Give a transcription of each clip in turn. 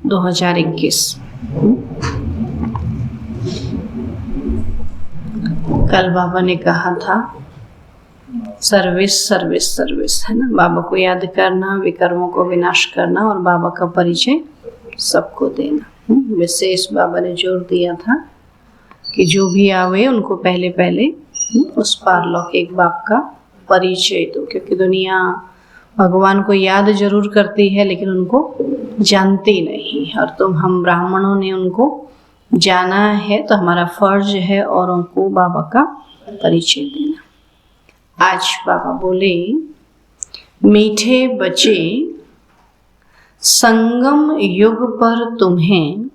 2021। कल बाबा ने कहा था सर्विस सर्विस सर्विस, है ना। बाबा को याद करना, विकर्मों को विनाश करना और बाबा का परिचय सबको देना। विशेष बाबा ने जोर दिया था कि जो भी आवे उनको पहले पहले उस पारलौकिक बाप का परिचय दो, क्योंकि दुनिया भगवान को याद जरूर करती है लेकिन उनको जानती नहीं। और हम ब्राह्मणों ने उनको जाना है, तो हमारा फर्ज है और उनको बाबा का परिचय देना। आज बाबा बोले, मीठे बच्चे, संगम युग पर तुम्हें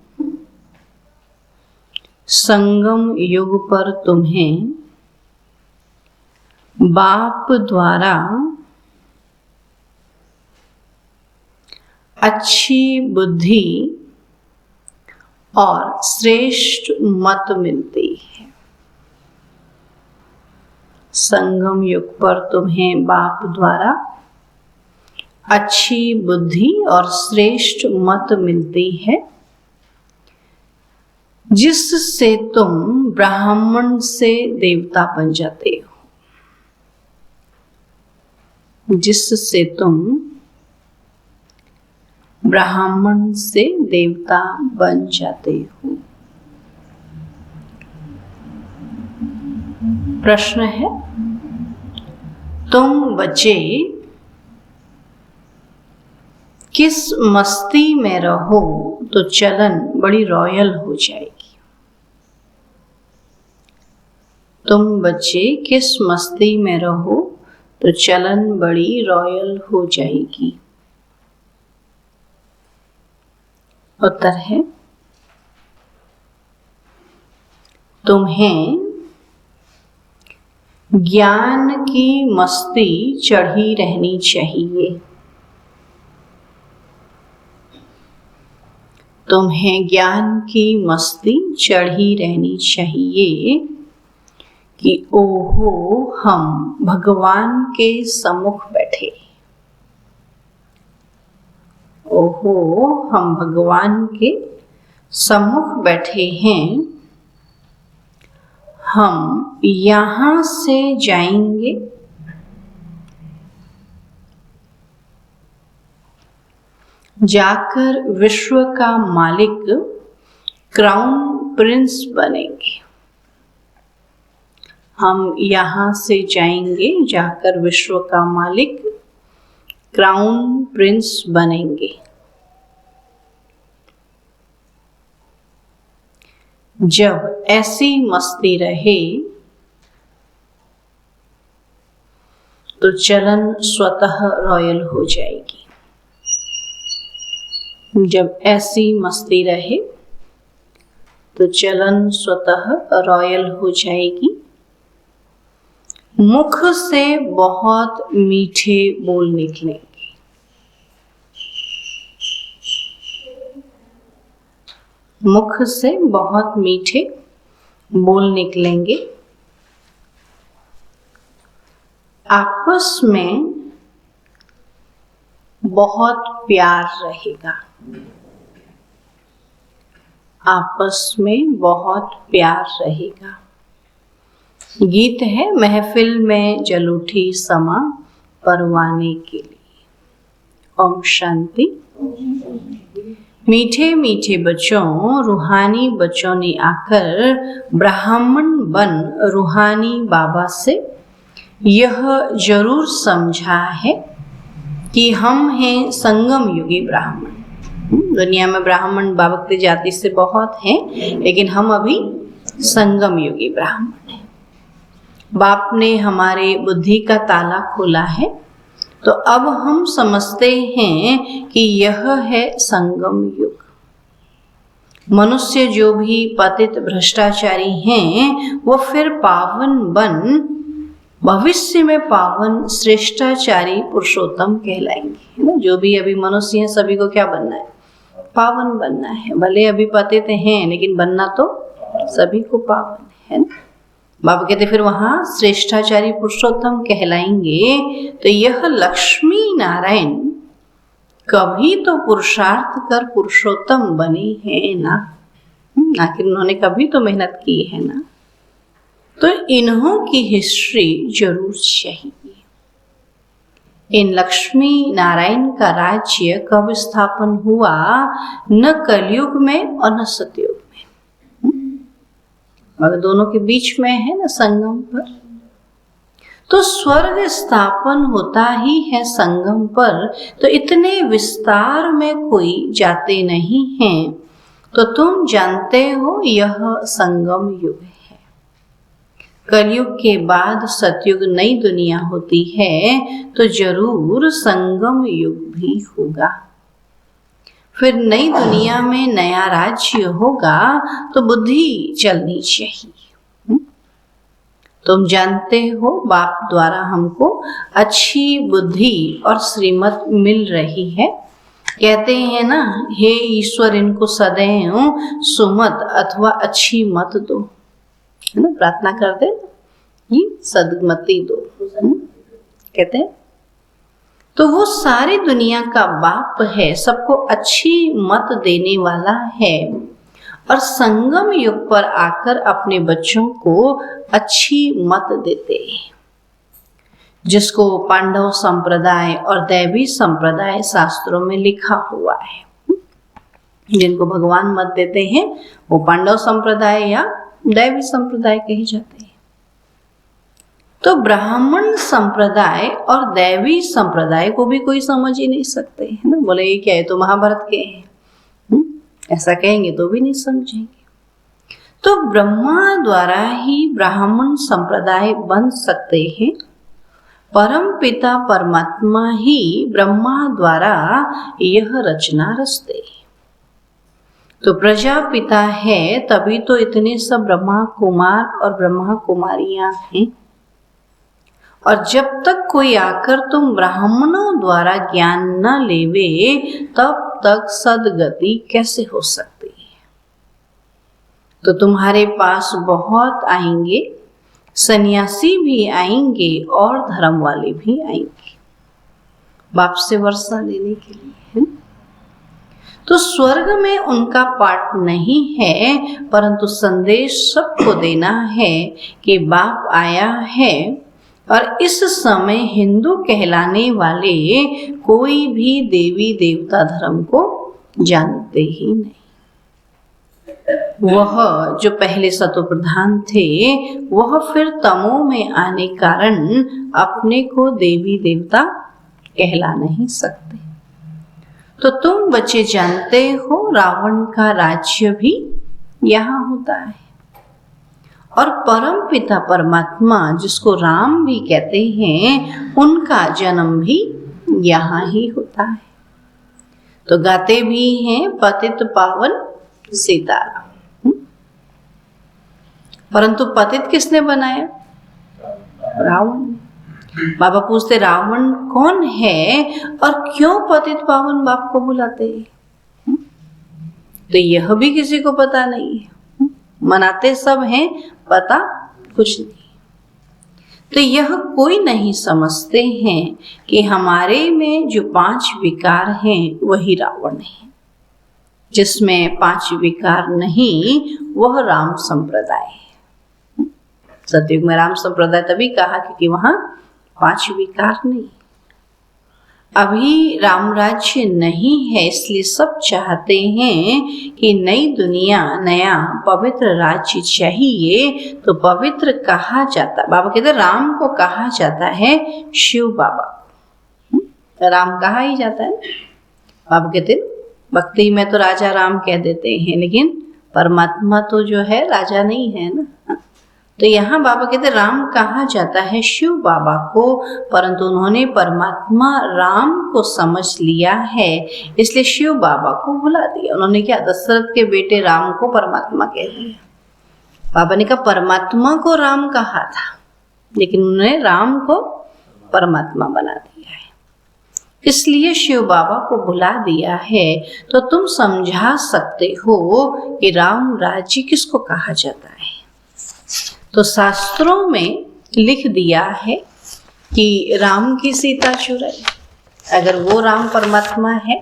बाप द्वारा अच्छी बुद्धि और श्रेष्ठ मत मिलती है। संगम युग पर तुम्हें बाप द्वारा अच्छी बुद्धि और श्रेष्ठ मत मिलती है, जिससे तुम ब्राह्मण से देवता बन जाते हो। जिससे तुम ब्राह्मण से देवता बन जाते हो। प्रश्न है, तुम बच्चे किस मस्ती में रहो तो चलन बड़ी रॉयल हो जाएगी। तुम बच्चे किस मस्ती में रहो तो चलन बड़ी रॉयल हो जाएगी। उत्तर है, तुम्हें ज्ञान की मस्ती चढ़ी रहनी चाहिए। तुम्हें ज्ञान की मस्ती चढ़ी रहनी चाहिए कि ओहो हम भगवान के सम्मुख बैठे। ओहो हम भगवान के सम्मुख बैठे हैं। हम यहाँ से जाएंगे जाकर विश्व का मालिक क्राउन प्रिंस बनेंगे। हम यहाँ से जाएंगे जाकर विश्व का मालिक क्राउन प्रिंस बनेंगे। जब ऐसी मस्ती रहे तो चलन स्वतः रॉयल हो जाएगी। जब ऐसी मस्ती रहे तो चलन स्वतः रॉयल हो जाएगी। मुख से बहुत मीठे बोल निकलेंगे। मुख से बहुत मीठे बोल निकलेंगे। आपस में बहुत प्यार रहेगा। आपस में बहुत प्यार रहेगा। गीत है, महफिल में जल उठी समा परवाने के लिए। ओम शांति। मीठे मीठे बच्चों, रूहानी बच्चों ने आकर ब्राह्मण बन रूहानी बाबा से यह जरूर समझा है कि हम हैं संगम युगी ब्राह्मण। दुनिया में ब्राह्मण बाबा जाति से बहुत हैं, लेकिन हम अभी संगम युगी ब्राह्मण हैं। बाप ने हमारे बुद्धि का ताला खोला है, तो अब हम समझते हैं कि यह है संगम युग। मनुष्य जो भी पतित भ्रष्टाचारी हैं, वो फिर पावन बन भविष्य में पावन श्रेष्ठाचारी पुरुषोत्तम कहलाएंगे। है ना। जो भी अभी मनुष्य हैं, सभी को क्या बनना है? पावन बनना है। भले अभी पतित हैं, लेकिन बनना तो सभी को पावन है ना। बाबा कहते फिर वहां श्रेष्ठाचारी पुरुषोत्तम कहलाएंगे। तो यह लक्ष्मी नारायण कभी तो पुरुषार्थ कर पुरुषोत्तम बने हैं ना। आखिर उन्होंने कभी तो मेहनत की है ना। तो इन्हों की हिस्ट्री जरूर चाहिए। इन लक्ष्मी नारायण का राज्य कब स्थापन हुआ? न कलयुग में और न सतयुग में, मगर दोनों के बीच में है ना, संगम पर। तो स्वर्ग स्थापन होता ही है संगम पर, तो इतने विस्तार में कोई जाते नहीं हैं। तो तुम जानते हो यह संगम युग है। कलयुग के बाद सतयुग नई दुनिया होती है, तो जरूर संगम युग भी होगा। फिर नई दुनिया में नया राज्य होगा, तो बुद्धि चलनी चाहिए। तुम जानते हो बाप द्वारा हमको अच्छी बुद्धि और श्रीमत मिल रही है। कहते हैं ना, हे ईश्वर इनको सदैव सुमत अथवा अच्छी मत दो, है ना, प्रार्थना करते ये सदमति दो, कहते हैं। तो वो सारी दुनिया का बाप है, सबको अच्छी मत देने वाला है, और संगम युग पर आकर अपने बच्चों को अच्छी मत देते हैं, जिसको पांडव संप्रदाय और दैवी संप्रदाय शास्त्रों में लिखा हुआ है। जिनको भगवान मत देते हैं वो पांडव संप्रदाय या दैवी संप्रदाय कहे जाते हैं। तो ब्राह्मण संप्रदाय और दैवी संप्रदाय को भी कोई समझ ही नहीं सकते, है ना। बोले ये क्या है, तो महाभारत के हैं, ऐसा कहेंगे तो भी नहीं समझेंगे। तो ब्रह्मा द्वारा ही ब्राह्मण संप्रदाय बन सकते हैं। परम पिता परमात्मा ही ब्रह्मा द्वारा यह रचना रचते हैं। तो प्रजापिता है, तभी तो इतने सब ब्रह्मा कुमार और ब्रह्मा कुमारियां हैं। और जब तक कोई आकर तुम ब्राह्मणों द्वारा ज्ञान न लेवे, तब तक सदगति कैसे हो सकती है। तो तुम्हारे पास बहुत आएंगे, सन्यासी भी आएंगे और धर्म वाले भी आएंगे बाप से वर्षा लेने के लिए, है। तो स्वर्ग में उनका पाठ नहीं है, परंतु संदेश सबको देना है कि बाप आया है। और इस समय हिंदू कहलाने वाले कोई भी देवी देवता धर्म को जानते ही नहीं। वह जो पहले सतो प्रधान थे, वह फिर तमो में आने कारण अपने को देवी देवता कहला नहीं सकते। तो तुम बच्चे जानते हो रावण का राज्य भी यहाँ होता है, और परम पिता परमात्मा जिसको राम भी कहते हैं, उनका जन्म भी यहाँ ही होता है। तो गाते भी हैं पतित पावन सीताराम। परंतु पतित किसने बनाया? रावण ने। बाबा पूछते रावण कौन है और क्यों पतित पावन बाप को बुलाते हैं? तो यह भी किसी को पता नहीं है। मनाते सब हैं, पता कुछ नहीं। तो यह कोई नहीं समझते हैं कि हमारे में जो 5 विकार हैं वही रावण है। जिसमें 5 विकार नहीं, वह राम संप्रदाय है। सतयुग में राम संप्रदाय तभी कहा क्योंकि वहां 5 विकार नहीं। अभी राम राज्य नहीं है, इसलिए सब चाहते हैं कि नई दुनिया, नया पवित्र राज्य चाहिए। तो पवित्र कहा जाता, बाबा कहते राम को कहा जाता है शिव बाबा। राम कहा ही जाता है। बाबा कहते भक्ति में तो राजा राम कह देते हैं, लेकिन परमात्मा तो जो है राजा नहीं है ना। तो यहाँ बाबा कहते राम कहा जाता है शिव बाबा को, परंतु उन्होंने परमात्मा राम को समझ लिया है, इसलिए शिव बाबा को भुला दिया। उन्होंने क्या, दशरथ के बेटे राम को परमात्मा कह दिया। बाबा ने कहा परमात्मा को राम कहा था, लेकिन उन्होंने राम को परमात्मा बना दिया है, इसलिए शिव बाबा को भुला दिया है। तो तुम समझा सकते हो कि राम राज्य किसको कहा जाता है। तो शास्त्रों में लिख दिया है कि राम की सीता चुराई, अगर वो राम परमात्मा है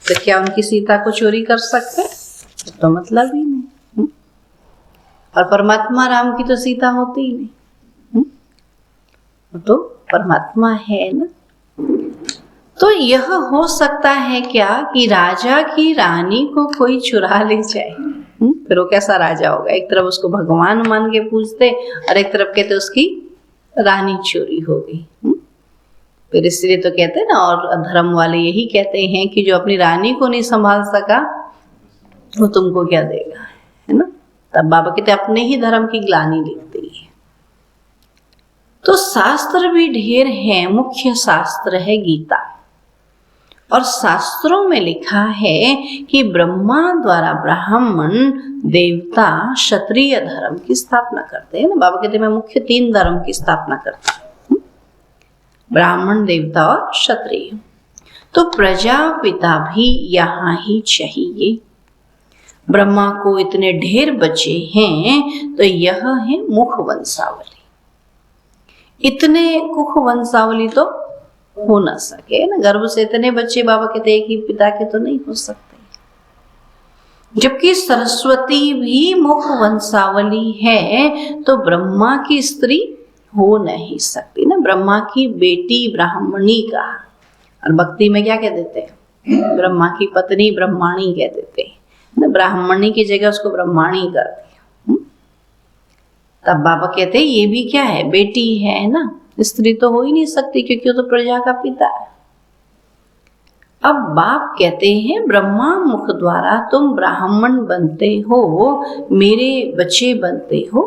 तो क्या उनकी सीता को चोरी कर सकते? तो मतलब ही नहीं। और परमात्मा राम की तो सीता होती ही नहीं। वो तो परमात्मा है ना। तो यह हो सकता है क्या कि राजा की रानी को कोई चुरा ले जाए? फिर वो कैसा राजा होगा? एक तरफ उसको भगवान मान के पूजते और एक तरफ कहते उसकी रानी चोरी हो गई। फिर इसलिए तो कहते हैं ना, और धर्म वाले यही कहते हैं कि जो अपनी रानी को नहीं संभाल सका वो तुमको क्या देगा, है ना। तब बाबा कहते अपने ही धर्म की ग्लानि लिखती है। तो शास्त्र भी ढेर हैं। मुख्य शास्त्र है गीता, और शास्त्रों में लिखा है कि ब्रह्मा द्वारा ब्राह्मण, देवता, क्षत्रिय धर्म की स्थापना करते हैं ना। बाबा कहते मैं मुख्य 3 धर्म की स्थापना करता हूँ, ब्राह्मण, देवता और क्षत्रिय। तो प्रजापिता भी यहाँ ही चाहिए। ब्रह्मा को इतने ढेर बच्चे हैं तो यह है मुख वंशावली। इतने कुख वंशावली तो हो ना सके ना। गर्भ से इतने बच्चे बाबा कहते हैं कि पिता के तो नहीं हो सकते। जबकि सरस्वती भी मुख वंशावली है तो ब्रह्मा की स्त्री हो नहीं सकती ना। ब्रह्मा की बेटी ब्राह्मणी का, और भक्ति में क्या कह देते हैं? ब्रह्मा की पत्नी ब्रह्माणी कह देते हैं ना। ब्राह्मणी की जगह उसको ब्रह्माणी कर दिया। तब बाबा कहते हैं ये भी क्या है? बेटी है ना। स्त्री तो हो ही नहीं सकती क्योंकि वो तो प्रजा का पिता है। अब बाप कहते हैं ब्रह्मा मुख द्वारा तुम ब्राह्मण बनते हो, मेरे बच्चे बनते हो,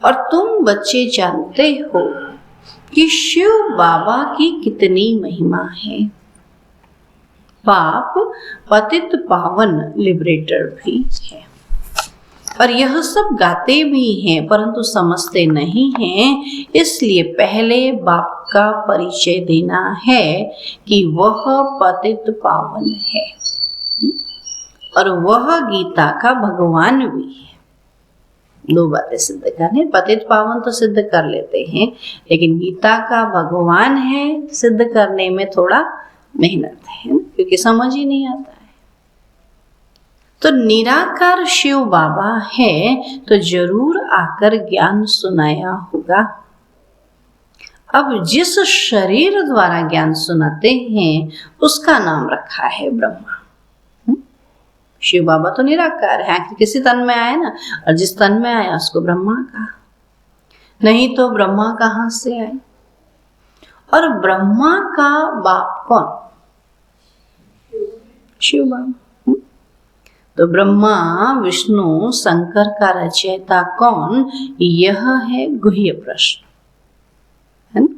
और तुम बच्चे जानते हो कि शिव बाबा की कितनी महिमा है। बाप पतित पावन लिबरेटर भी है, और यह सब गाते भी हैं परंतु समझते नहीं हैं। इसलिए पहले बाप का परिचय देना है कि वह पतित पावन है और वह गीता का भगवान भी है। 2 बातें सिद्ध करने। पतित पावन तो सिद्ध कर लेते हैं, लेकिन गीता का भगवान है सिद्ध करने में थोड़ा मेहनत है, क्योंकि समझ ही नहीं आता है। तो निराकार शिव बाबा है तो जरूर आकर ज्ञान सुनाया होगा। अब जिस शरीर द्वारा ज्ञान सुनाते हैं उसका नाम रखा है ब्रह्मा। शिव बाबा तो निराकार है, आखिर किसी तन में आए ना, और जिस तन में आया उसको ब्रह्मा कहा। नहीं तो ब्रह्मा कहाँ से आए? और ब्रह्मा का बाप कौन? शिव बाबा। तो ब्रह्मा, विष्णु, शंकर का रचयिता कौन? यह है गुह्य प्रश्न, है ना।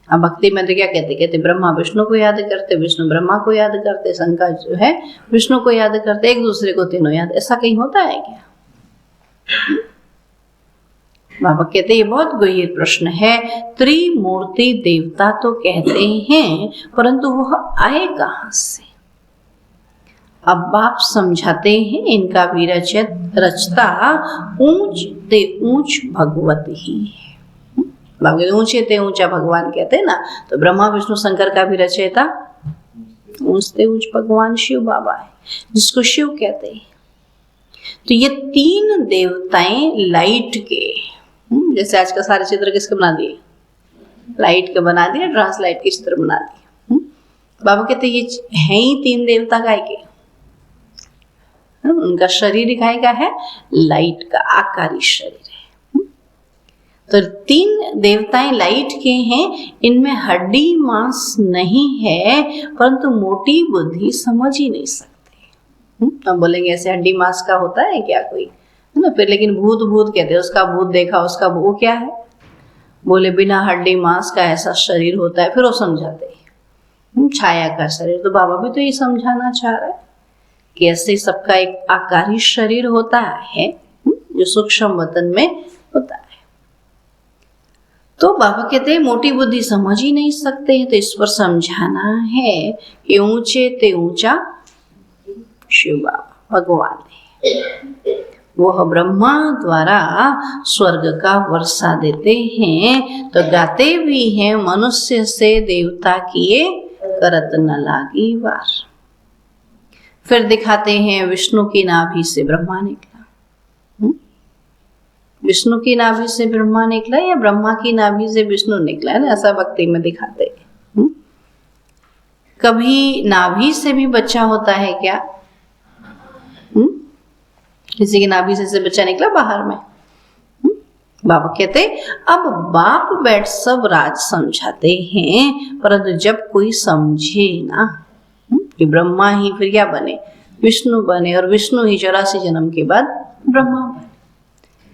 अब भक्ति में तो क्या कहते ब्रह्मा विष्णु को याद करते, विष्णु ब्रह्मा को याद करते, शंकर जो है विष्णु को याद करते, एक दूसरे को तीनों याद। ऐसा कहीं होता है क्या? बाबा कहते ये बहुत गुह्य प्रश्न है। त्रिमूर्ति देवता तो कहते हैं परंतु वह आए कहाँ से? अब बाप समझाते हैं इनका भी रचता ऊंच ते ऊंच भगवत ही है। बाबा ऊंचे ते ऊंचा भगवान कहते हैं ना। तो ब्रह्मा विष्णु शंकर का भी रचयिता ऊंच ते ऊंच भगवान शिव बाबा है, जिसको शिव कहते हैं। तो ये 3 देवताएं लाइट के, जैसे आज का सारे चित्र किसके बना दिए? लाइट के बना दिए, ट्रांसलाइट के चित्र बना दिए। बाबा कहते ये है ही 3 देवता काय के। उनका शरीर काय का है? लाइट का, आकारी शरीर है। तो 3 देवताएं लाइट के हैं। इनमें हड्डी मांस नहीं है परंतु मोटी बुद्धि समझ ही नहीं सकते। अब बोलेंगे ऐसे हड्डी मांस का होता है क्या कोई, है ना। फिर लेकिन भूत भूत कहते हैं, उसका भूत देखा, उसका वो क्या है? बोले बिना हड्डी मांस का ऐसा शरीर होता है। फिर वो समझाते हैं छाया का शरीर। तो बाबा भी तो ये समझाना चाह रहा है कि ऐसे सबका एक आकारी शरीर होता है जो सूक्ष्म वतन में होता है। तो बाबा कहते हैं मोटी बुद्धि समझ ही नहीं सकते हैं, तो इस पर समझाना है कि ऊंचे ते ऊंचा शिव बाबा भगवान है। वह ब्रह्मा द्वारा स्वर्ग का वर्षा देते हैं। तो गाते भी हैं मनुष्य से देवता किए करत न लागी वार। फिर दिखाते हैं विष्णु की नाभि से ब्रह्मा निकला। विष्णु की नाभि से ब्रह्मा निकला या ब्रह्मा की नाभि से विष्णु निकला है ना, ऐसा भक्ति में दिखाते हैं। कभी नाभि से भी बच्चा होता है क्या? किसी की नाभि से बच्चा निकला बाहर में? बाबा कहते अब बाप बैठ सब राज समझाते हैं, परंतु जब कोई समझे ना कि ब्रह्मा ही फिर क्या बने, विष्णु बने, और विष्णु ही 84 जन्म के बाद ब्रह्मा बने।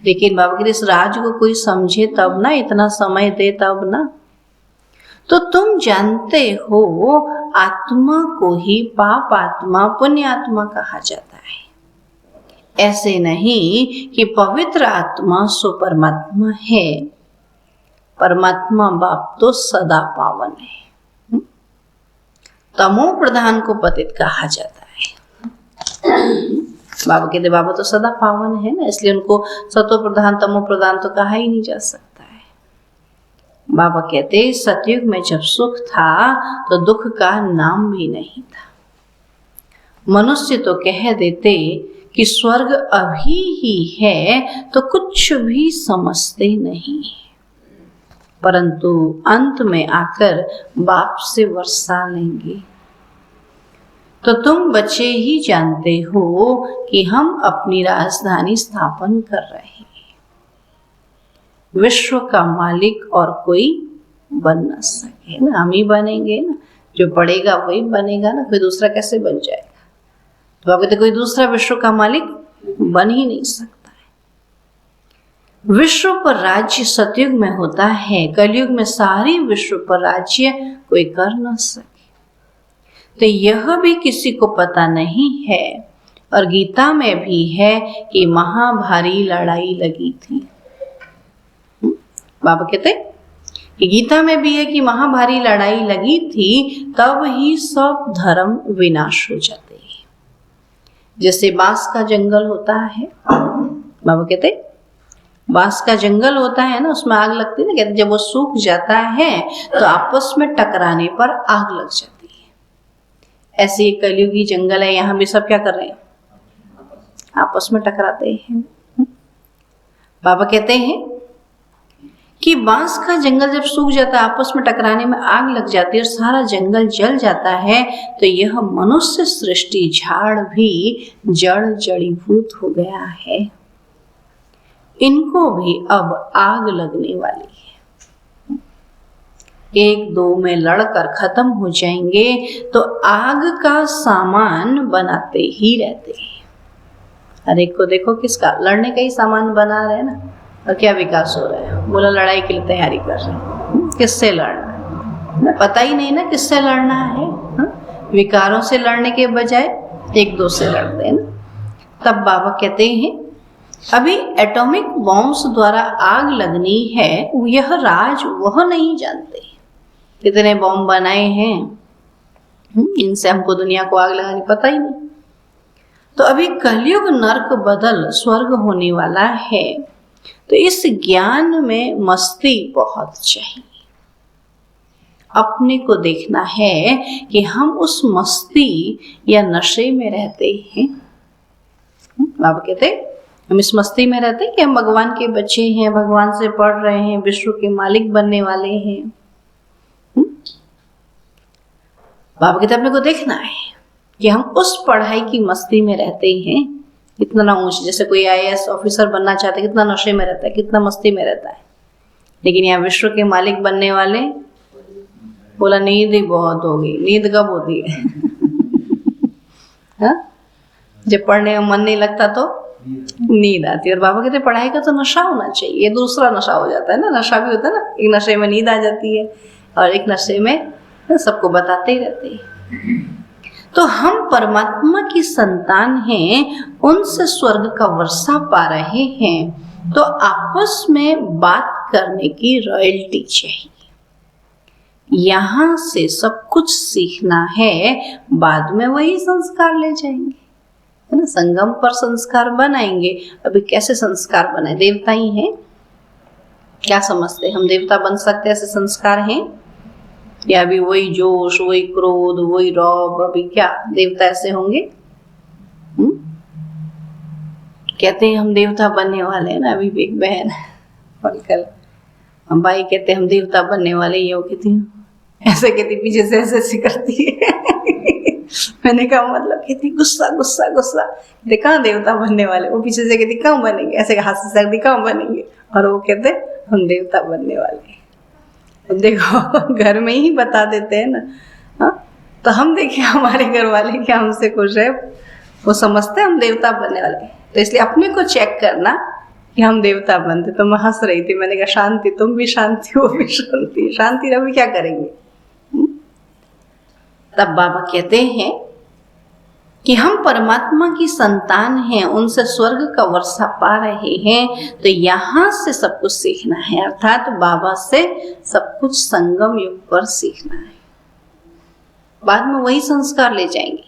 लेकिन बाबा कहते इस राज को कोई समझे तब ना, इतना समय दे तब ना। तो तुम जानते हो आत्मा को ही पाप आत्मा पुण्य आत्मा कहा जाता है। ऐसे नहीं कि पवित्र आत्मा सो परमात्मा है, परमात्मा बाप तो सदा पावन है। तमो प्रधान को पतित कहा जाता है। बाबा कहते बाबा तो सदा पावन है ना, इसलिए उनको सतो प्रधान तमो प्रधान तो कहा ही नहीं जा सकता है। बाबा कहते सतयुग में जब सुख था तो दुख का नाम भी नहीं था। मनुष्य तो कह देते कि स्वर्ग अभी ही है तो कुछ भी समझते नहीं, परंतु अंत में आकर बाप से वर्षा लेंगे। तो तुम बच्चे ही जानते हो कि हम अपनी राजधानी स्थापन कर रहे हैं। विश्व का मालिक और कोई बन न सके ना, हम ही बनेंगे ना। जो पढ़ेगा वही बनेगा ना, कोई दूसरा कैसे बन जाएगा? तो आप कहते कोई दूसरा विश्व का मालिक बन ही नहीं सकता है। विश्व पर राज्य सतयुग में होता है, कलयुग में सारी विश्व पर राज्य कोई कर न सके। तो यह भी किसी को पता नहीं है, और गीता में भी है कि महाभारी लड़ाई लगी थी। बाबा कहते कि गीता में भी है कि महाभारी लड़ाई लगी थी, तब ही सब धर्म विनाश हो जाते। जैसे बांस का जंगल होता है, बाबा कहते बांस का जंगल होता है ना, उसमें आग लगती है ना, कहते जब वो सूख जाता है तो आपस में टकराने पर आग लग जाती है। ऐसे ही कलयुगी जंगल है, यहाँ भी सब क्या कर रहे हैं, आपस में टकराते हैं। बाबा कहते हैं कि बांस का जंगल जब सूख जाता है, आपस में टकराने में आग लग जाती है और सारा जंगल जल जाता है, तो यह मनुष्य सृष्टि झाड़ भी जड़ जड़ीभूत हो गया है। इनको भी अब आग लगने वाली है। 1-2 में लड़कर खत्म हो जाएंगे, तो आग का सामान बनाते ही रहते हैं। हर एक को देखो किसका लड़ने का ही सामान बना रहे हैं ना, और क्या विकास हो रहा है, बोला लड़ाई के लिए तैयारी कर रहे हैं। किससे लड़ना है, पता ही नहीं ना किससे लड़ना है। विकारों से लड़ने के बजाय 1-2 से लड़ते हैं ना। तब बाबा कहते हैं अभी एटॉमिक बॉम्ब्स द्वारा आग लगनी है, यह राज वह नहीं जानते। कितने बॉम्ब बनाए हैं, इनसे हमको दुनिया को आग लगानी पता ही नहीं। तो अभी कलयुग नर्क बदल स्वर्ग होने वाला है, तो इस ज्ञान में मस्ती बहुत चाहिए। अपने को देखना है कि हम उस मस्ती या नशे में रहते हैं। बाबा कहते हम इस मस्ती में रहते हैं कि हम भगवान के बच्चे हैं, भगवान से पढ़ रहे हैं, विश्व के मालिक बनने वाले हैं। बाबा कहते अपने को देखना है कि हम उस पढ़ाई की मस्ती में रहते हैं। कितना ना ऊंच, जैसे कोई IAS ऑफिसर बनना चाहता है, कितना नशे में रहता है, कितना मस्ती में रहता है। लेकिन यहाँ विश्व के मालिक बनने वाले बोला नींद ही बहुत होगी। नींद कब होती है? हाँ, जब पढ़ने में मन नहीं लगता तो नींद आती है। और बाबा कहते पढ़ाई का तो नशा होना चाहिए। ये दूसरा नशा हो जाता है ना, नशा भी होता है ना, एक नशे में नींद आ जाती है और एक नशे में सबको बताते ही रहते हैं। तो हम परमात्मा की संतान हैं, उनसे स्वर्ग का वर्षा पा रहे हैं, तो आपस में बात करने की रॉयल्टी चाहिए। यहाँ से सब कुछ सीखना है, बाद में वही संस्कार ले जाएंगे, है ना। संगम पर संस्कार बनाएंगे। अभी कैसे संस्कार बनाए? देवता ही हैं, क्या समझते हम देवता बन सकते? ऐसे संस्कार हैं? या अभी वही जोश, वही क्रोध, वही रौब, अभी क्या देवता ऐसे होंगे? कहते हैं हम देवता बनने वाले हैं ना। अभी भी एक बहन और कल हम भाई कहते हैं हम देवता बनने वाले, ये वो कहती ऐसे कहती, पीछे से ऐसे करती है। मैंने कहा मतलब कहती गुस्सा गुस्सा गुस्सा, कहते कहाँ देवता बनने वाले? वो पीछे से कहती कहाँ बनेंगे, ऐसे हाथ से सकती कहाँ बनेंगे, और वो कहते हम देवता बनने वाले। देखो घर में ही बता देते हैं ना। हाँ, तो हम देखिए हमारे घर वाले क्या हमसे खुश है, वो समझते हैं हम देवता बनने वाले। तो इसलिए अपने को चेक करना कि हम देवता बनते। तो मैं हंस रही थी, मैंने कहा शांति, तुम भी शांति, वो भी शांति, शांति रहो, क्या करेंगे? तब बाबा कहते हैं कि हम परमात्मा की संतान हैं, उनसे स्वर्ग का वर्षा पा रहे हैं, तो यहाँ से सब कुछ सीखना है, अर्थात बाबा से सब कुछ संगम युग पर सीखना है। बाद में वही संस्कार ले जाएंगे।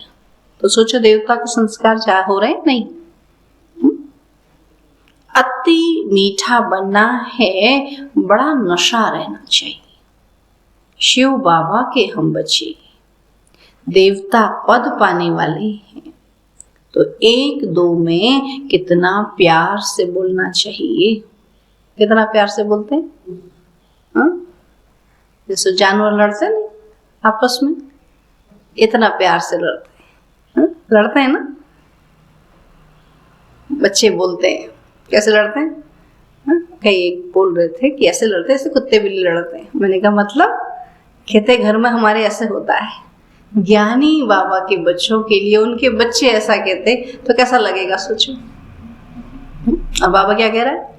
तो सोचो देवता के संस्कार चाहे हो रहे नहीं। अति मीठा बनना है, बड़ा नशा रहना चाहिए। शिव बाबा के हम बच्चे देवता पद पाने वाले हैं, तो एक दो में कितना प्यार से बोलना चाहिए। कितना प्यार से बोलते हैं? हाँ, जैसे जानवर लड़ते हैं आपस में, इतना प्यार से लड़ते हैं। लड़ते हैं ना, बच्चे बोलते हैं कैसे लड़ते हैं। कई एक बोल रहे थे कि ऐसे लड़ते हैं जैसे कुत्ते बिल्ली लड़ते हैं। मैंने कहा मतलब कहते घर में हमारे ऐसे होता है। ज्ञानी बाबा के बच्चों के लिए उनके बच्चे ऐसा कहते तो कैसा लगेगा सोचो। अब बाबा क्या कह रहा है?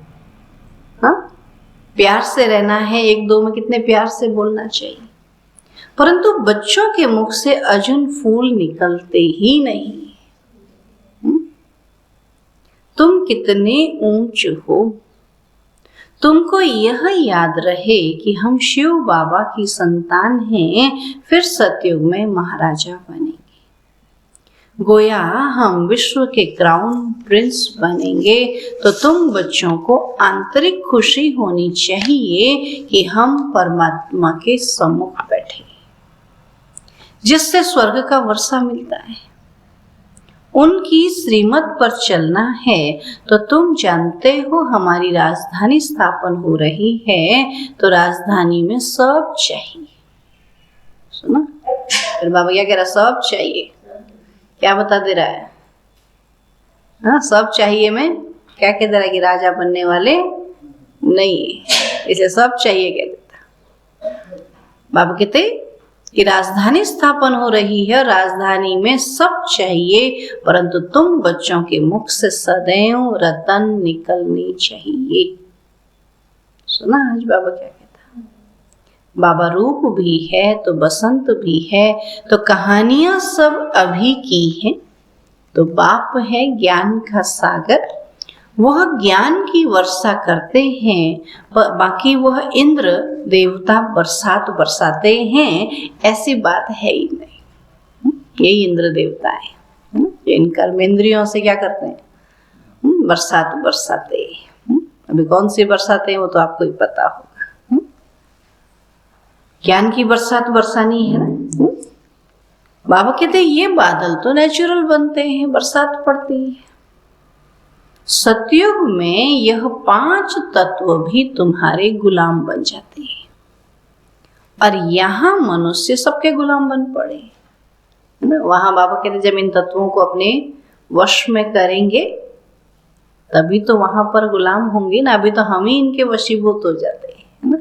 हाँ, प्यार से रहना है, एक दो में कितने प्यार से बोलना चाहिए। परंतु बच्चों के मुख से अर्जुन फूल निकलते ही नहीं। तुम कितने ऊंच हो, तुमको यह याद रहे कि हम शिव बाबा की संतान हैं, फिर सतयुग में महाराजा बनेंगे। गोया हम विश्व के क्राउन प्रिंस बनेंगे। तो तुम बच्चों को आंतरिक खुशी होनी चाहिए कि हम परमात्मा के सम्मुख बैठे, जिससे स्वर्ग का वर्षा मिलता है। उनकी श्रीमत पर चलना है। तो तुम जानते हो हमारी राजधानी स्थापन हो रही है, तो राजधानी में सब चाहिए। सुना फिर बाबा क्या कह रहा? सब चाहिए। क्या बता दे रहा है? हाँ, सब चाहिए में क्या कह दे रहा है कि राजा बनने वाले नहीं, इसे सब चाहिए कह देता। बाबा कहते कि राजधानी स्थापन हो रही है, राजधानी में सब चाहिए, परंतु तुम बच्चों के मुख से सदैव रतन निकलनी चाहिए। सुना आज बाबा क्या कहता? बाबा रूप भी है तो बसंत भी है, तो कहानियां सब अभी की हैं। तो बाप है ज्ञान का सागर, वह ज्ञान की वर्षा करते हैं, बाकी वह इंद्र देवता बरसात बरसाते हैं, ऐसी बात है ही नहीं। यही इंद्र देवता है जो इन कर्मेंद्रियों से क्या करते हैं? बरसात बरसाते हैं। अभी कौन सी बरसाते हैं वो तो आपको ही पता होगा। ज्ञान की बरसात बरसानी है ना। बाबा कहते हैं ये बादल तो नेचुरल बनते हैं, बरसात पड़ती है। सतयुग में यह 5 तत्व भी तुम्हारे गुलाम बन जाते हैं, और यहाँ मनुष्य सबके गुलाम बन पड़े। वहां बाबा कहते जब इन तत्वों को अपने वश में करेंगे तभी तो वहां पर गुलाम होंगे ना, अभी तो हम ही इनके वशीभूत हो जाते हैं ना।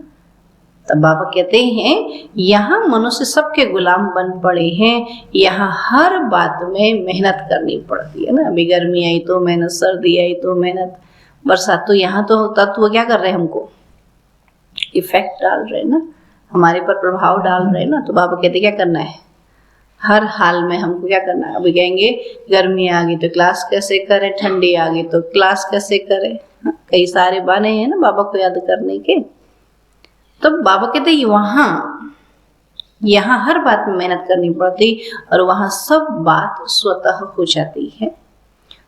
तब बाबा कहते हैं यहाँ मनुष्य सबके गुलाम बन पड़े हैं, यहाँ हर बात में मेहनत करनी पड़ती है ना। अभी गर्मी आई तो मेहनत, सर्दी आई तो मेहनत, बरसात, तो यहाँ तो तत्व क्या कर रहे हैं? हमको इफेक्ट डाल रहे हैं ना, हमारे पर प्रभाव डाल रहे हैं ना। तो बाबा कहते क्या करना है? हर हाल में हमको क्या करना है? अभी कहेंगे गर्मी आ गई तो क्लास कैसे करें, ठंडी आ गई तो क्लास कैसे करें। कई सारे बहाने हैं ना बाबा को याद करने के। तो बाबा कहते यहाँ हर बात में मेहनत करनी पड़ती, और वहां सब बात स्वतः हो जाती है।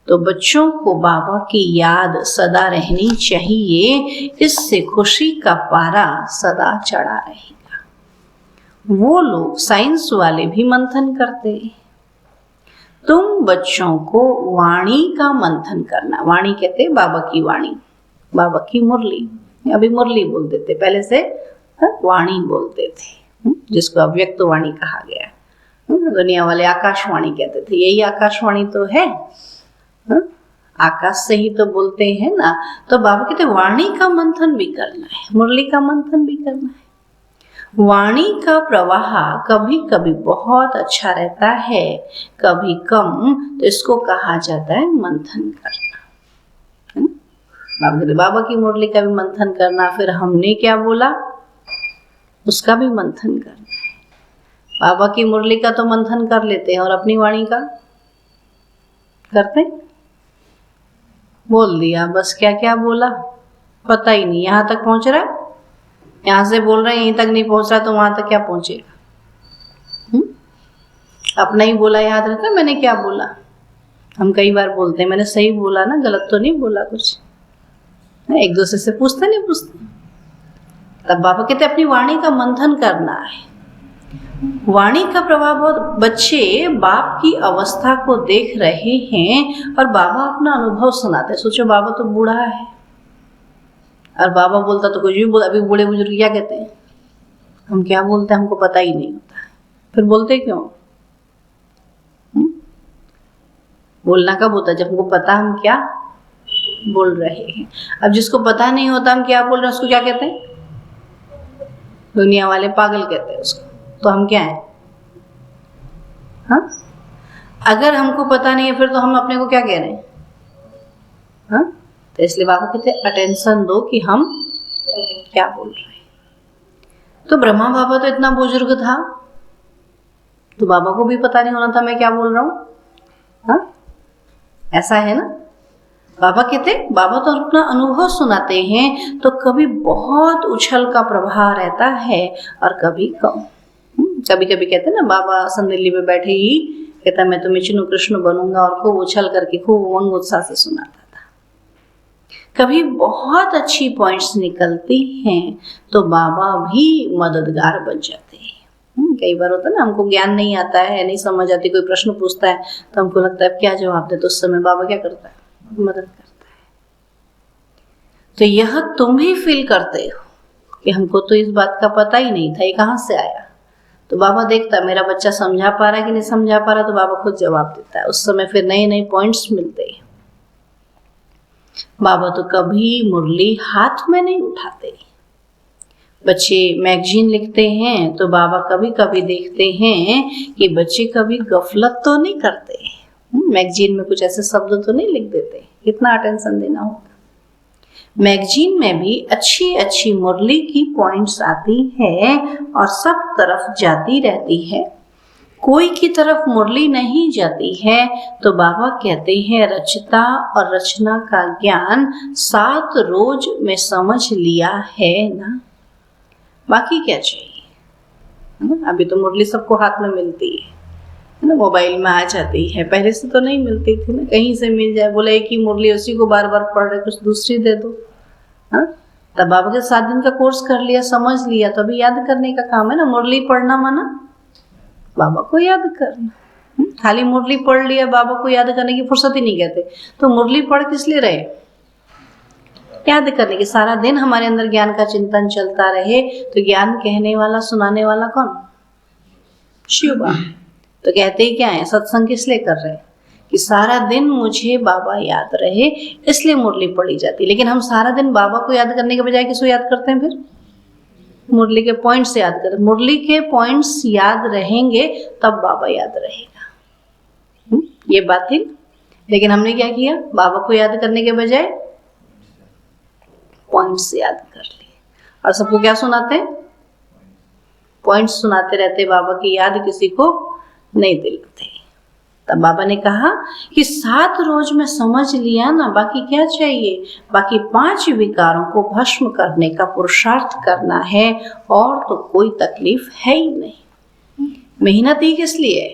तो बच्चों को बाबा की याद सदा रहनी चाहिए, इससे खुशी का पारा सदा चढ़ा रहेगा। वो लोग साइंस वाले भी मंथन करते। तुम बच्चों को वाणी का मंथन करना, वाणी कहते बाबा की वाणी, बाबा की मुरली, अभी मुरली बोल देते, पहले से वाणी बोलते थे, जिसको अव्यक्त वाणी कहा गया। दुनिया वाले आकाशवाणी कहते थे, यही आकाशवाणी तो है, आकाश से ही तो बोलते हैं ना। तो बाबा कहते वाणी का मंथन भी करना है, मुरली का मंथन भी करना है। वाणी का प्रवाह कभी कभी बहुत अच्छा रहता है, कभी कम, तो इसको कहा जाता है मंथन करना। बाबा कहते बाबा की मुरली का भी मंथन करना, फिर हमने क्या बोला उसका भी मंथन करना है। बाबा की मुरली का तो मंथन कर लेते हैं, और अपनी वाणी का करते? बोल दिया बस, क्या क्या बोला पता ही नहीं, यहाँ तक पहुंच रहा है, यहाँ से बोल रहे हैं यहीं तक नहीं पहुंच रहा, तो वहां तक क्या पहुंचेगा? अपना ही बोला याद रहता है, मैंने क्या बोला। हम कई बार बोलते हैं मैंने सही बोला ना, गलत तो नहीं बोला कुछ, एक दूसरे से पूछते नहीं पूछते। तब बाबा कहते अपनी वाणी का मंथन करना है। वाणी का प्रभाव, बहुत बच्चे बाप की अवस्था को देख रहे हैं और बाबा अपना अनुभव सुनाते। सोचो बाबा तो बूढ़ा है और बाबा बोलता तो कुछ भी बोल। अभी बूढ़े बुजुर्ग क्या कहते हैं, हम क्या बोलते हैं हमको पता ही नहीं होता, फिर बोलते क्यों? बोलना कब होता है, जब हमको पता हम क्या बोल रहे हैं। अब जिसको पता नहीं होता हम क्या बोल रहे हैं उसको क्या कहते हैं? दुनिया वाले पागल कहते हैं उसको। तो हम क्या है? हाँ, अगर हमको पता नहीं है फिर तो हम अपने को क्या कह रहे हैं? हाँ, तो इसलिए बाबा कहते हैं अटेंशन दो कि हम क्या बोल रहे हैं। तो ब्रह्मा बाबा तो इतना बुजुर्ग था, तो बाबा को भी पता नहीं होना था मैं क्या बोल रहा हूँ। हाँ, ऐसा है ना। बाबा कहते बाबा तो अपना अनुभव सुनाते हैं, तो कभी बहुत उछल का प्रवाह रहता है और कभी कम। कभी कभी कहते हैं ना, बाबा संदिल्ली में बैठे ही कहता मैं तो विष्णु कृष्ण बनूंगा, और खूब उछल करके खूब उमंग उत्साह से सुनाता था। कभी बहुत अच्छी पॉइंट्स निकलती हैं तो बाबा भी मददगार बन जाते हैं। कई बार होता है ना, हमको ज्ञान नहीं आता है, नहीं समझ आती, कोई प्रश्न पूछता है तो हमको लगता है क्या जवाब दे, तो उस समय बाबा क्या करता है? मदद करता है। तो यह तुम ही फील करते हो कि हमको तो इस बात का पता ही नहीं था, ये कहाँ से आया। तो बाबा देखता है मेरा बच्चा समझा पा रहा है कि नहीं समझा पा रहा, तो बाबा खुद जवाब देता है। उस समय फिर नए नए पॉइंट्स मिलते हैं। बाबा तो कभी मुरली हाथ में नहीं उठाते। बच्चे मैगजीन लिखते हैं तो बाबा कभी कभी देखते हैं कि बच्चे कभी गफलत तो नहीं करते। मैगजीन में कुछ ऐसे शब्द तो नहीं लिख देते, कितना अटेंशन देना होगा। मैगजीन में भी अच्छी अच्छी मुरली की पॉइंट्स आती है और सब तरफ जाती रहती है, कोई की तरफ मुरली नहीं जाती है। तो बाबा कहते हैं रचता और रचना का ज्ञान 7 रोज में समझ लिया है ना, बाकी क्या चाहिए। अभी तो मुरली सबको हाथ में मिलती है ना, मोबाइल में आ जाती है, पहले से तो नहीं मिलती थी ना, कहीं से मिल जाए। बोला एक ही मुरली उसी को बार बार पढ़ रहे, कुछ दूसरी दे दो। हाँ, तब बाबा के 7 दिन का कोर्स कर लिया, समझ लिया, तो अभी याद करने का काम है ना। मुरली पढ़ना माना बाबा को याद करना। खाली मुरली पढ़ लिया, बाबा को याद करने की फुर्सत ही नहीं कहते, तो मुरली पढ़ किस लिए रहे? याद करने की। सारा दिन हमारे अंदर ज्ञान का चिंतन चलता रहे, तो ज्ञान कहने वाला सुनाने वाला कौन? शिव बाबा। तो कहते ही क्या है, सत्संग किस लिए कर रहे हैं? कि सारा दिन मुझे बाबा याद रहे, इसलिए मुरली पढ़ी जाती। लेकिन हम सारा दिन बाबा को याद करने के बजाय किसको याद करते हैं? फिर मुरली के पॉइंट्स याद करते। मुरली के पॉइंट्स याद रहेंगे तब बाबा याद रहेगा। ये बात थी। लेकिन हमने क्या किया, बाबा को याद करने के बजाय पॉइंट्स याद कर लिए, और सबको क्या सुनाते हैं? पॉइंट्स सुनाते रहते, बाबा की याद किसी को नहीं दिलाते। तब बाबा ने कहा कि 7 रोज में समझ लिया ना, बाकी क्या चाहिए? बाकी 5 विकारों को भस्म करने का पुरुषार्थ करना है, और तो कोई तकलीफ है ही नहीं। मेहनत ही किस लिए?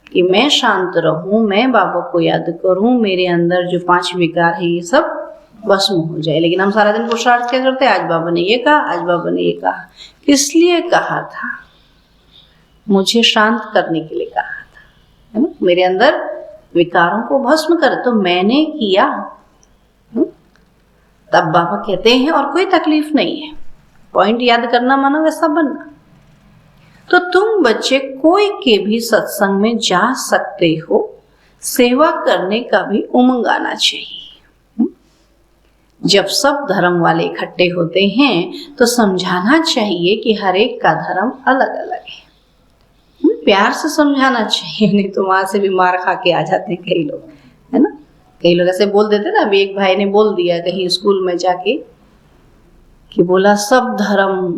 कि मैं शांत रहूं, मैं बाबा को याद करूं, मेरे अंदर जो 5 विकार है ये सब भस्म हो जाए। लेकिन हम सारा दिन पुरुषार्थ क्या करते हैं, आज बाबा ने ये कहा, आज बाबा ने ये कहा। किस लिए कहा था? मुझे शांत करने के लिए कहा था, है ना। मेरे अंदर विकारों को भस्म कर, तो मैंने किया। तब बाबा कहते हैं और कोई तकलीफ नहीं है। पॉइंट याद करना मानो वैसा बनना। तो तुम बच्चे कोई के भी सत्संग में जा सकते हो, सेवा करने का भी उमंग आना चाहिए। जब सब धर्म वाले इकट्ठे होते हैं तो समझाना चाहिए कि हर एक का धर्म अलग अलग है। प्यार से समझाना चाहिए, नहीं तो वहां से भी मार खा के आ जाते हैं कई लोग, है ना। कई लोग ऐसे बोल देते ना। अभी एक भाई ने बोल दिया कहीं स्कूल में जाके कि बोला सब धर्म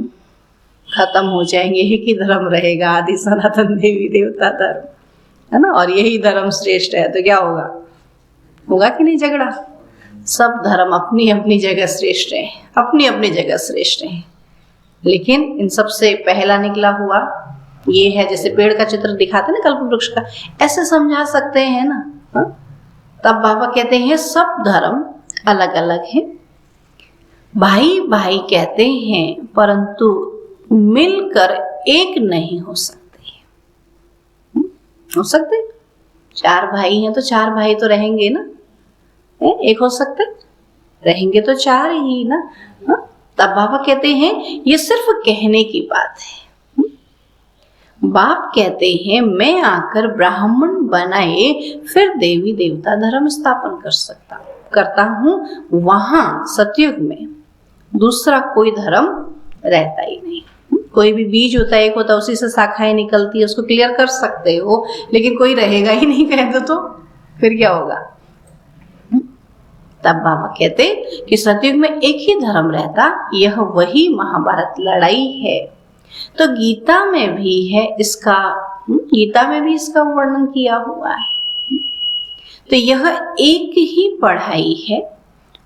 खत्म हो जाएंगे, एक ही धर्म रहेगा, आदि सनातन देवी देवता धर्म, है ना, और यही धर्म श्रेष्ठ है। तो क्या होगा? होगा कि नहीं झगड़ा? सब धर्म अपनी अपनी जगह श्रेष्ठ है, अपनी अपनी जगह श्रेष्ठ है। लेकिन इन सबसे पहला निकला हुआ ये है, जैसे पेड़ का चित्र दिखाते ना कल्प वृक्ष का, ऐसे समझा सकते हैं ना। हा? तब बाबा कहते हैं सब धर्म अलग अलग है, भाई भाई कहते हैं, परंतु मिलकर एक नहीं हो सकते। हो सकते? चार भाई हैं तो चार भाई तो रहेंगे ना, एक हो सकते? रहेंगे तो चार ही ना। तब बाबा कहते हैं ये सिर्फ कहने की बात है। बाप कहते हैं मैं आकर ब्राह्मण बनाए फिर देवी देवता धर्म स्थापन करता हूँ। वहां सतयुग में दूसरा कोई धर्म रहता ही नहीं। कोई भी बीज होता है, एक होता है, उसी से शाखाएं निकलती है, उसको क्लियर कर सकते हो। लेकिन कोई रहेगा ही नहीं कह दो तो फिर क्या होगा? तब बाबा कहते कि सतयुग में एक ही धर्म रहता, यह वही महाभारत लड़ाई है। तो गीता में भी है इसका, गीता में भी इसका वर्णन किया हुआ है। तो यह एक ही पढ़ाई है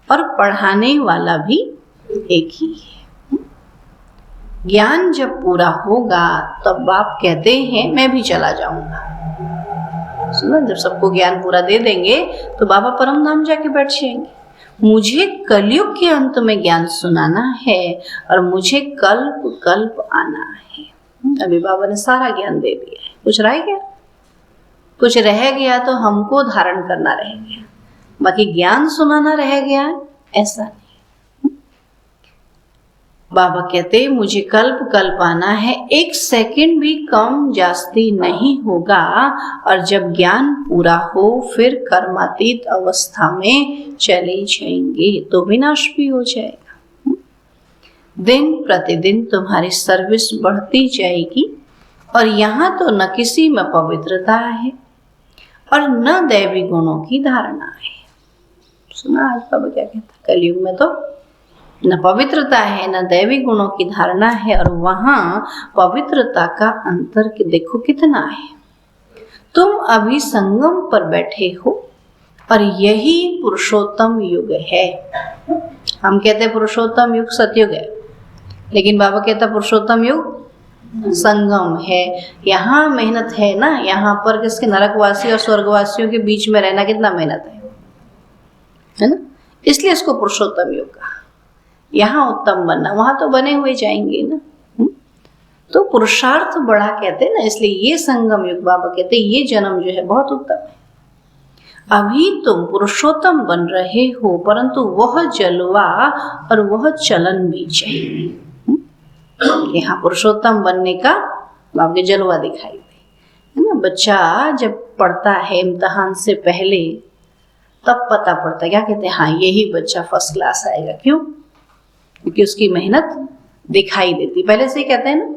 और पढ़ाने वाला भी एक ही है। ज्ञान जब पूरा होगा तब बाप कहते हैं मैं भी चला जाऊंगा। सुना, जब सबको ज्ञान पूरा दे देंगे तो बाबा परम धाम जाके बैठ जाएंगे। मुझे कलयुग के अंत में ज्ञान सुनाना है और मुझे कल्प कल्प आना है। अभी बाबा ने सारा ज्ञान दे दिया है। कुछ रह गया? कुछ रह गया तो हमको धारण करना रह गया, बाकी ज्ञान सुनाना रह गया, ऐसा नहीं। बाबा कहते मुझे कल्प कल्प आना है, एक सेकंड भी कम जास्ती नहीं होगा। और जब ज्ञान पूरा हो फिर कर्मातीत अवस्था में चले जाएंगे तो विनाश भी हो जाएगा। दिन प्रतिदिन तुम्हारी सर्विस बढ़ती जाएगी और यहाँ तो न किसी में पवित्रता है और न दैवी गुणों की धारणा है। सुना आज बाबा क्या कहता? कलयुग में तो न पवित्रता है न दैवी गुणों की धारणा है, और वहां पवित्रता का अंतर देखो कितना है। तुम अभी संगम पर बैठे हो और यही पुरुषोत्तम युग है। हम कहते हैं पुरुषोत्तम युग सतयुग है, लेकिन बाबा कहता पुरुषोत्तम युग संगम है। यहाँ मेहनत है ना, यहाँ पर किसके नरकवासी और स्वर्गवासियों के बीच में रहना कितना मेहनत है ना। इसलिए इसको पुरुषोत्तम युग कहा। यहाँ उत्तम बनना, वहां तो बने हुए जाएंगे ना। तो पुरुषार्थ बड़ा कहते हैं ना, इसलिए ये संगम युग बाबा कहते हैं ये जन्म जो है बहुत उत्तम है। अभी तुम पुरुषोत्तम बन रहे हो, परंतु वह जलवा और वह चलन भी चाहिए। यहाँ पुरुषोत्तम बनने का बाबा के जलवा दिखाई दे, है ना। बच्चा जब पढ़ता है इम्तिहान से पहले तब पता पड़ता है, क्या कहते हैं, हाँ यही बच्चा फर्स्ट क्लास आएगा। क्यों? क्योंकि उसकी मेहनत दिखाई देती। पहले से ही कहते हैं ना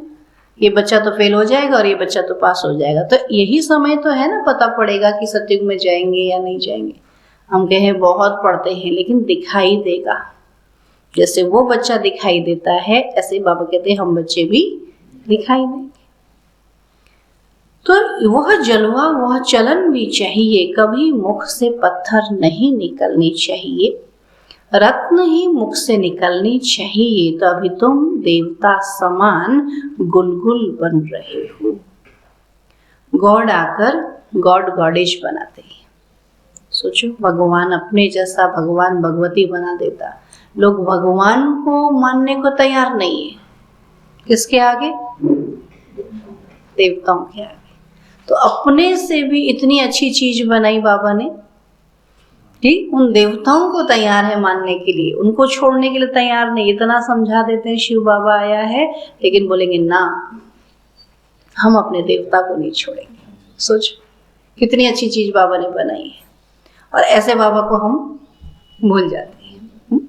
ये बच्चा तो फेल हो जाएगा और ये बच्चा तो पास हो जाएगा। तो यही समय तो है ना, पता पड़ेगा कि सतयुग में जाएंगे या नहीं जाएंगे। हम कहें बहुत पढ़ते हैं लेकिन दिखाई देगा। जैसे वो बच्चा दिखाई देता है ऐसे बाबा कहते हैं हम बच्चे भी दिखाई देंगे। तो वह जलवा वह चलन भी चाहिए। कभी मुख से पत्थर नहीं निकलनी चाहिए, रत्न ही मुख से निकलनी चाहिए। तो अभी तुम देवता समान गुलगुल बन रहे हो। गॉड आकर गॉड गॉडेज बनाते हैं। सोचो, भगवान अपने जैसा भगवान भगवती बना देता। लोग भगवान को मानने को तैयार नहीं है। किसके आगे? देवताओं के आगे। तो अपने से भी इतनी अच्छी चीज बनाई बाबा ने, ठीक, उन देवताओं को तैयार है मानने के लिए, उनको छोड़ने के लिए तैयार नहीं। इतना समझा देते हैं शिव बाबा आया है, लेकिन बोलेंगे ना, हम अपने देवता को नहीं छोड़ेंगे। सोच, कितनी अच्छी चीज बाबा ने बनाई है, और ऐसे बाबा को हम भूल जाते हैं।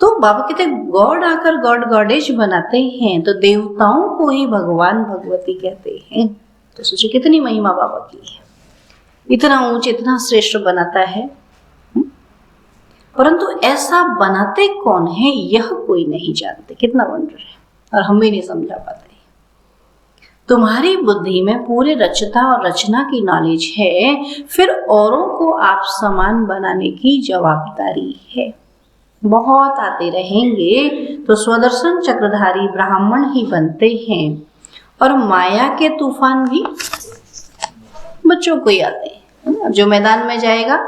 तो बाबा कहते गॉड आकर गॉड गॉडेज बनाते हैं, तो देवताओं को ही भगवान भगवती कहते हैं। तो सोचिए कितनी महिमा बाबा की है, इतना ऊंच इतना श्रेष्ठ बनाता है। परंतु ऐसा बनाते कौन है यह कोई नहीं जानते। कितना वंडर है, और हम भी नहीं समझा पाते। तुम्हारी बुद्धि में पूरे रचता और रचना की नॉलेज है, फिर औरों को आप समान बनाने की जवाबदारी है। बहुत आते रहेंगे तो स्वदर्शन चक्रधारी ब्राह्मण ही बनते हैं, और माया के तूफान भी बच्चों को ही आते हैं। जो मैदान में जाएगा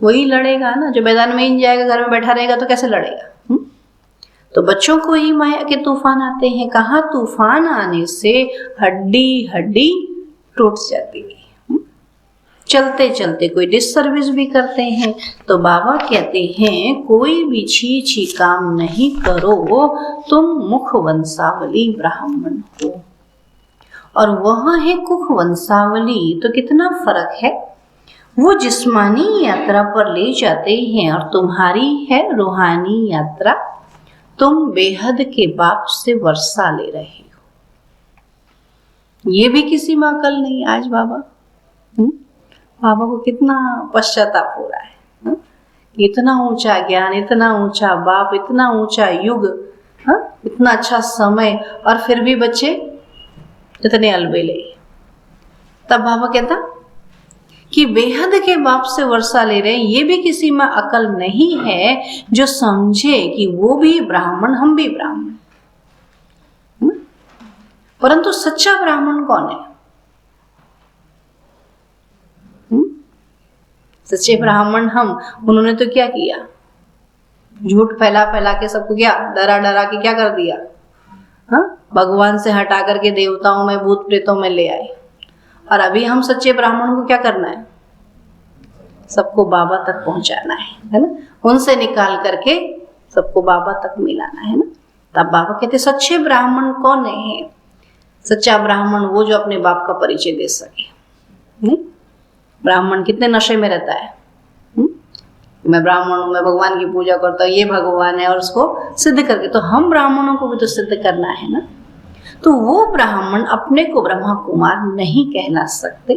वही लड़ेगा ना, जो मैदान में ही जाएगा घर में बैठा रहेगा तो कैसे लड़ेगा। तो बच्चों को ही माया के तूफान आते हैं। कहाँ तूफान आने से हड्डी हड्डी टूट जाती है, चलते चलते कोई डिससर्विस भी करते हैं। तो बाबा कहते हैं कोई भी छी काम नहीं करो, तुम मुख वंशावली ब्राह्मण हो। और वह है कुख वंशावली, तो कितना फर्क है। वो जिस्मानी यात्रा पर ले जाते हैं, और तुम्हारी है रूहानी यात्रा। तुम बेहद के बाप से वर्षा ले रहे हो। ये भी किसी में अकल नहीं। आज बाबा बाबा को कितना पश्चाताप हो रहा है। इतना ऊंचा ज्ञान, इतना ऊंचा बाप, इतना ऊंचा युग, इतना अच्छा समय, और फिर भी बच्चे इतने अलबेले। तब बाबा कहता कि बेहद के बाप से वर्षा ले रहे हैं। ये भी किसी में अकल नहीं है जो समझे कि वो भी ब्राह्मण, हम भी ब्राह्मण। परंतु सच्चा ब्राह्मण कौन है? सच्चे ब्राह्मण हम। उन्होंने तो क्या किया? झूठ फैला फैला के सबको क्या डरा डरा के क्या कर दिया? भगवान से हटा करके देवताओं में, भूत प्रेतों में ले आए। और अभी हम सच्चे ब्राह्मण को क्या करना है? सबको बाबा तक पहुंचाना है ना? उनसे निकाल करके सबको बाबा तक मिलाना है ना? तब बाबा कहते सच्चे ब्राह्मण कौन है? सच्चा ब्राह्मण वो जो अपने बाप का परिचय दे सके। ब्राह्मण कितने नशे में रहता है। मैं ब्राह्मण हूं, मैं भगवान की पूजा करता हूँ, ये भगवान है, और उसको सिद्ध करके। तो हम ब्राह्मणों को भी तो सिद्ध करना है ना। तो वो ब्राह्मण अपने को ब्रह्मा कुमार नहीं कहला सकते।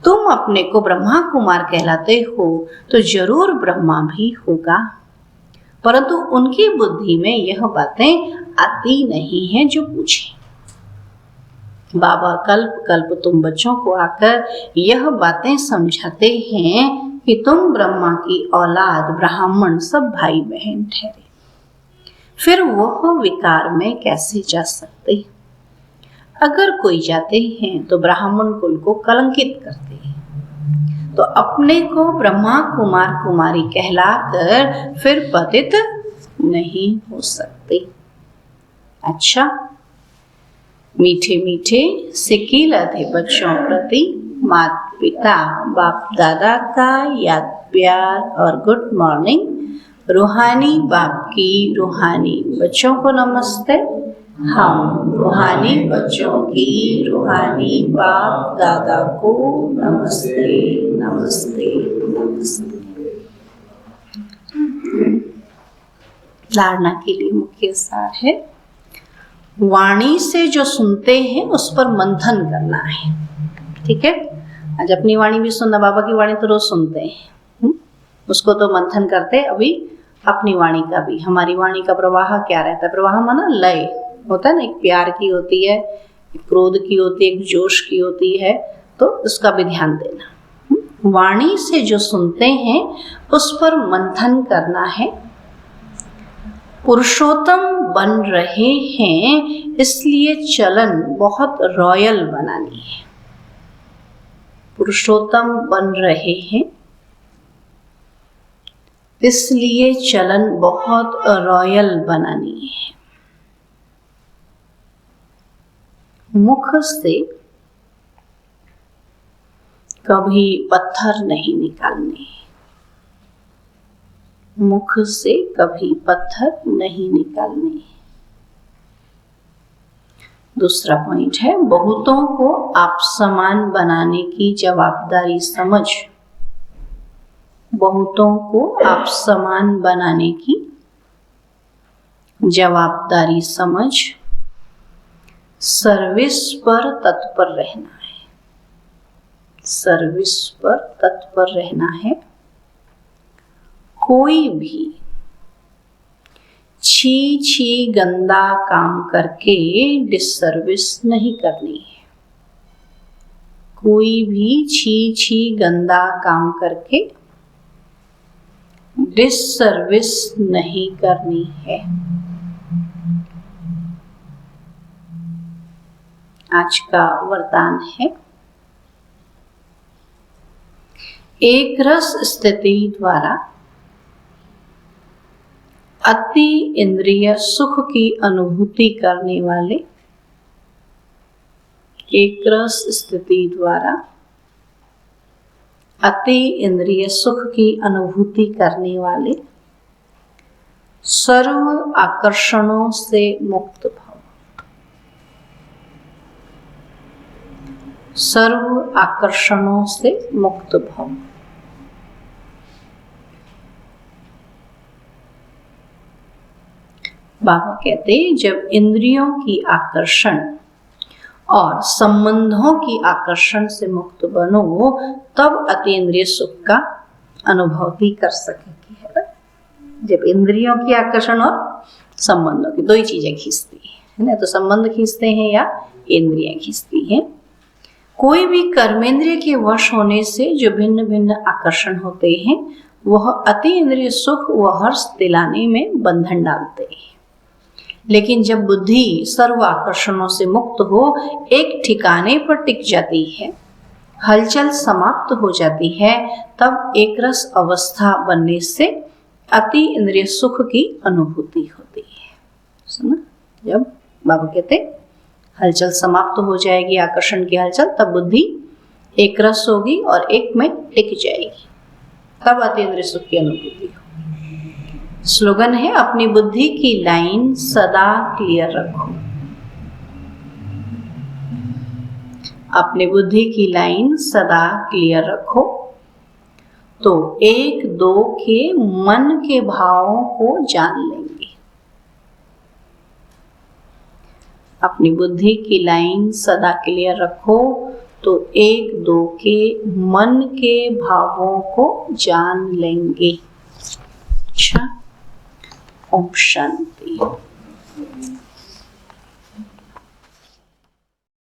तुम अपने को ब्रह्मा कुमार कहलाते हो तो जरूर ब्रह्मा भी होगा, परंतु उनकी बुद्धि में यह बातें आती नहीं है जो पूछे। बाबा कल्प कल्प तुम बच्चों को आकर यह बातें समझाते हैं कि तुम ब्रह्मा की औलाद, ब्राह्मण सब भाई बहन ठहरे। फिर वह विकार में कैसे जा सकते? अगर कोई जाते हैं तो ब्राह्मण कुल को कलंकित करते हैं, तो अपने को ब्रह्मा कुमार कुमारी कहलाकर फिर पतित नहीं हो सकते। अच्छा, मीठे मीठे सिकील थे बच्चों प्रति माता पिता बाप दादा का याद प्यार और गुड मॉर्निंग। रूहानी बाप की रूहानी बच्चों को नमस्ते। हम रूहानी बच्चों की रूहानी बाप दादा को नमस्ते नमस्ते नमस्ते। धारणा के लिए मुख्य सार है, वाणी से जो सुनते हैं उस पर मंथन करना है। ठीक है, आज अपनी वाणी भी सुनना, बाबा की वाणी तो रोज सुनते हैं, उसको तो मंथन करते। अभी अपनी वाणी का भी, हमारी वाणी का प्रवाह क्या रहता है? प्रवाह माना लय होता है ना, एक प्यार की होती है, एक क्रोध की होती है, एक जोश की होती है, तो उसका भी ध्यान देना। वाणी से जो सुनते हैं उस पर मंथन करना है। पुरुषोत्तम बन रहे हैं इसलिए चलन बहुत रॉयल बनानी है। पुरुषोत्तम बन रहे हैं इसलिए चलन बहुत रॉयल बनानी है। मुख से कभी पत्थर नहीं निकालने, मुख से कभी पत्थर नहीं निकालने। दूसरा पॉइंट है, बहुतों को आप समान बनाने की जवाबदारी समझ, बहुतों को आप समान बनाने की जवाबदारी समझ सर्विस पर तत्पर रहना है, सर्विस पर तत्पर रहना है। कोई भी छी छी गंदा काम करके डिससर्विस नहीं करनी है, कोई भी छी छी गंदा काम करके डिससर्विस नहीं करनी है। आज का वरदान है, एक रस स्थिति द्वारा अति इंद्रिय सुख की अनुभूति करने वाले, एक रस स्थिति द्वारा अति इंद्रिय सुख की अनुभूति करने वाले सर्व आकर्षणों से मुक्त भव, सर्व आकर्षणों से मुक्त भव। बाबा कहते हैं, जब इंद्रियों की आकर्षण और संबंधों की आकर्षण से मुक्त बनो, तब अतीन्द्रिय सुख का अनुभव भी कर सकेंगे, है ना। जब इंद्रियों की आकर्षण और संबंधों की, दो ही चीजें खींचती है ना, तो संबंध खींचते हैं या इंद्रियां खींचती हैं। कोई भी कर्मेंद्रिय के वश होने से जो भिन्न भिन्न आकर्षण होते हैं, वह अति इंद्रिय सुख व हर्ष दिलाने में बंधन डालते हैं। लेकिन जब बुद्धि सर्व आकर्षणों से मुक्त हो, एक ठिकाने पर टिक जाती है, हलचल समाप्त हो जाती है, तब एक रस अवस्था बनने से अति इंद्रिय सुख की अनुभूति होती है। सुना, जब बाबा कहते हलचल समाप्त हो जाएगी, आकर्षण की हलचल, तब बुद्धि एक रस होगी और एक में टिक जाएगी, तब अति इंद्रिय सुख की अनुभूति होगी। स्लोगन है, अपनी बुद्धि की लाइन सदा क्लियर रखो, अपनी बुद्धि की लाइन सदा क्लियर रखो, तो एक दो के मन के भावों को जान लेंगे। अपनी बुद्धि की लाइन सदा क्लियर रखो, तो एक दो के मन के भावों को जान लेंगे। अच्छा, ओम शांति।